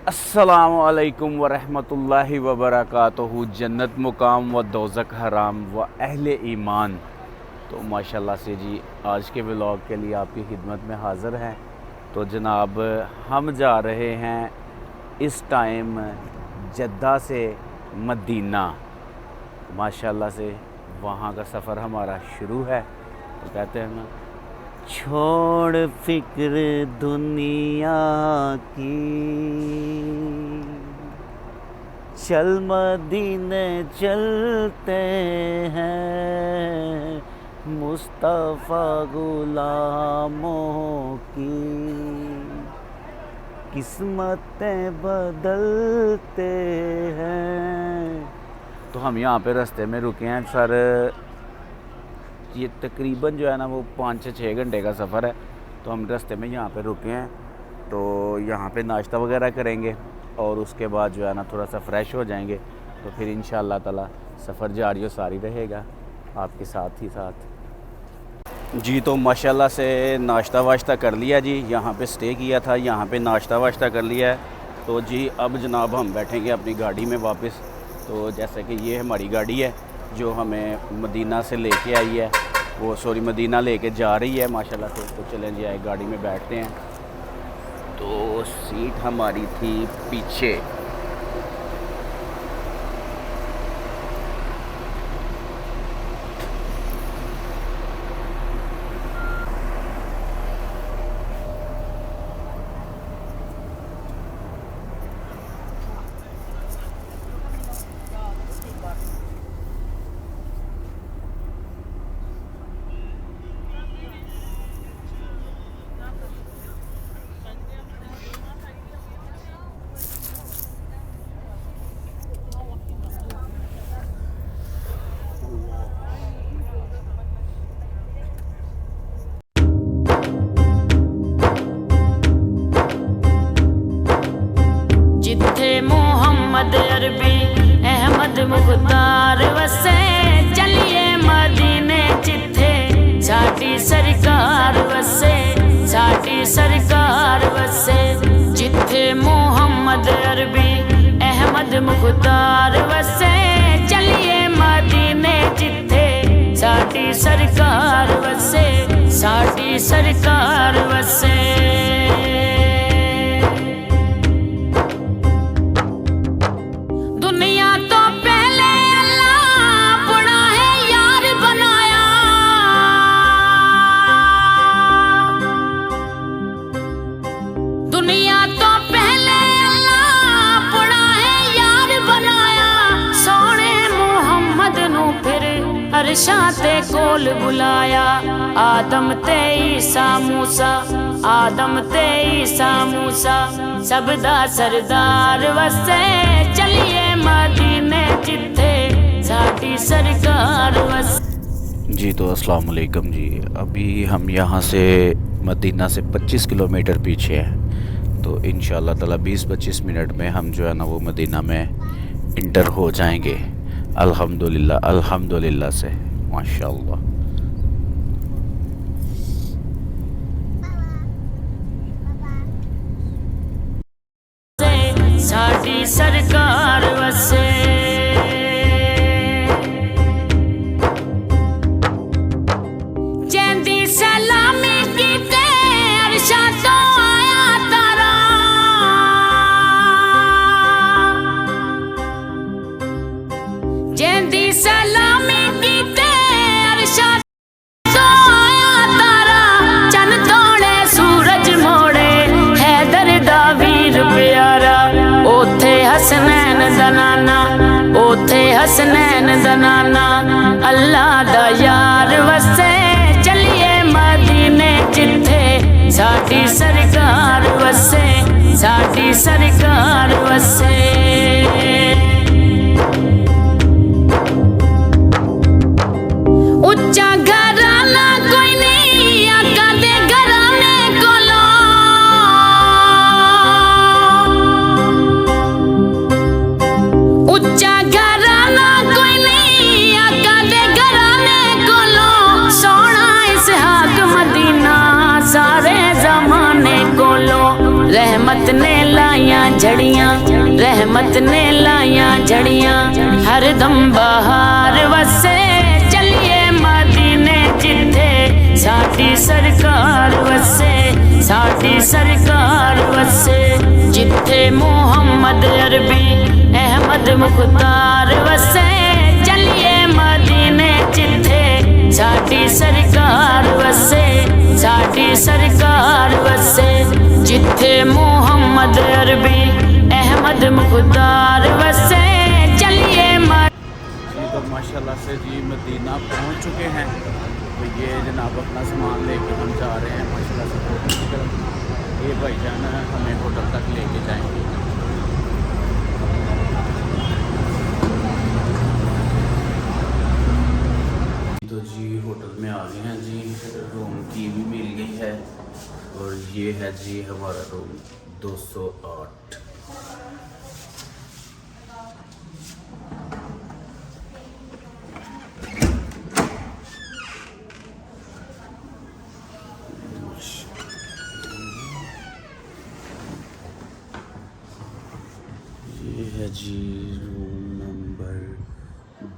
अस्सलामु अलैकुम वरहमतुल्लाहि वबरकातुहू। जन्नत मुकाम व दोज़ख हराम व अहले ईमान। तो माशाल्लाह से जी आज के व्लॉग के लिए आपकी खिदमत में हाज़िर हैं। तो जनाब हम जा रहे हैं इस टाइम जद्दा से मदीना। माशाल्लाह से वहाँ का सफ़र हमारा शुरू है। तो कहते हैं ना, छोड़ फिक्र दुनिया की, चल मदीने चलते हैं, मुस्तफ़ा गुलामों की किस्मतें बदलते हैं। तो हम यहाँ पे रास्ते में रुके हैं सर। ये तकरीबन जो है ना वो 5 से 6 घंटे का सफ़र है। तो हम रास्ते में यहाँ पे रुके हैं। तो यहाँ पे नाश्ता वगैरह करेंगे और उसके बाद जो है ना थोड़ा सा फ्रेश हो जाएंगे। तो फिर इंशाअल्लाह ताला सफ़र जारी सारी रहेगा आपके साथ ही साथ जी। तो माशाल्लाह से नाश्ता वाश्ता कर लिया जी। यहाँ पे स्टे किया था, यहाँ पे नाश्ता वाश्ता कर लिया है। तो जी अब जनाब हम बैठेंगे अपनी गाड़ी में वापस। तो जैसे कि ये हमारी गाड़ी है जो हमें मदीना से लेके आई है, वो मदीना लेके जा रही है माशाल्लाह से। तो चलें जी आए गाड़ी में बैठते हैं। तो सीट हमारी थी पीछे। मोहम्मद अरबी अहमद मुख्तार वसे, चलिए मदीने जिथे साडी सरकार वसे, साडी सरकार वसे। जिथे मोहम्मद अरबी अहमद मुख्तार वसे, चलिए मदीने जिथे साडी सरकार वसे, साडी सरकार वसे। अरशाते कोल बुलाया, आदम ते ईसा मूसा, आदम ते ईसा मूसा, सबदा सरदार वसे, चलिए मदीने जिथे साडी सरकार वसे। जी तो अस्सलाम वालेकुम जी। अभी हम यहाँ से मदीना से 25 किलोमीटर पीछे हैं। तो इंशाअल्लाह ताला 20-25 मिनट में हम जो है ना वो मदीना में इंटर हो जाएंगे अल्हम्दुलिल्लाह, अल्हम्दुलिल्लाह से माशाअल्लाह। साडी सरकार वसे। जेंदी सलामी कीते अरशा तो आया तारा, जेंदी सलामी कीते अरशा तो आया तारा। चन तोड़े सूरज मोड़े हैदर दा वीर प्यारा, ओथे हसनैन दा नाना, ओथे हसनैन दा नाना, अल्लाह दा यार वसे, चलिए मदीने जिथे साडी सरकार वसे, साडी सरकार वसे। उच्चा घराना कोई नहीं आका दे घराने कोलो, उच्चा घराना कोई नहीं आका दे घराने कोलो। सोना इसहाक मदीना सारे जमाने कोलो, रहमत ने लाया झड़ियां रहमत ने लाया झड़ियां हरदम बहार वसे चलिए मदीने जिथे साडी सरकार वसे साडी सरकार वसे जिथे मुहम्मद अरबी अहमद मुख्तार वसे चलिए मदीने जिथे साडी सरकार वसे साडी सरकार वसे जिथे मुहम्मद अरबी अहमद मुख्तार वसे चलिए जी। तो माशाल्लाह से जी मदीना पहुंच चुके हैं। तो ये जनाब अपना सामान लेके हम जा रहे हैं माशाल्लाह से होटल की तरफ। ये भाईजान हमें होटल तक लेके जाएंगे। तो जी होटल में आ गए हैं जी। रूम की भी मिल गई है और ये है जी हमारा रूम 208। ये है जी रूम नंबर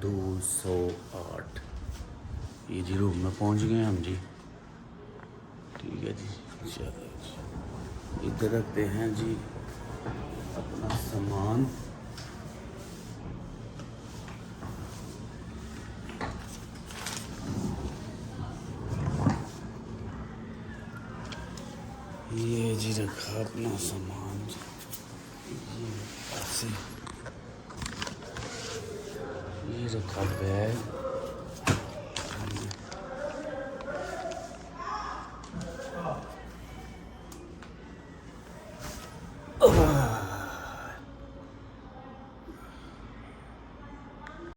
208। ये जी रूम में पहुंच गए हम जी। ठीक है जी, चलो जी इधर रखते हैं जी अपना सामान। ये जी रखा अपना सामान जी। ये ऐसे ये रखा बैग।